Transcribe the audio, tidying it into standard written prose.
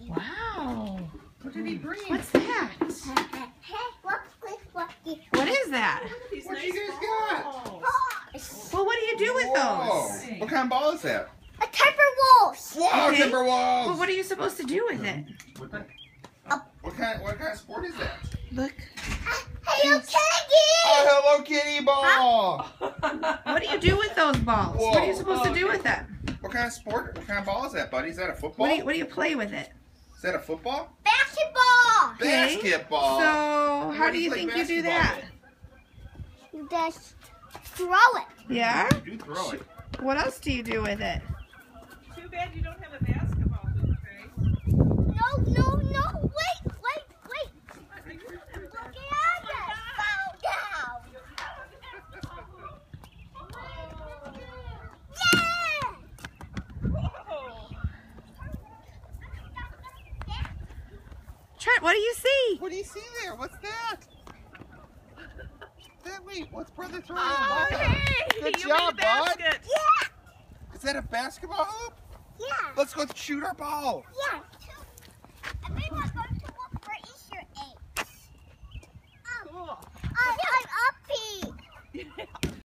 Wow. What did he bring? What's that? What is that? What you guys got? Well, what do you do with Whoa. those? What kind of ball is that? A Timberwolves. Whoa, Okay. Timberwolves! Well, what are you supposed to do with it? What kind of sport is that? Look. Hello, Kitty. Oh, Hello Kitty ball! What do you do with those balls? What are you supposed to do with them? What kind of sport? What kind of ball is that, buddy? Is that a football? What do you play with it? Is that a football? Basketball. Okay. Basketball. So, how What do you play think you do basketball that? You just throw it. Yeah? with? You do throw it. What else do you do with it? Too bad you don't have a basketball hoop, Grace. No. Wait. Look at this. Fall down. Yeah. Trent, what do you see? What do you see there? What's that? Wait, what's brother throwing? Oh, hey! Good You job, made a bud. basket. Yeah. Is that a basketball hoop? Yeah. Let's go shoot our ball. Yeah.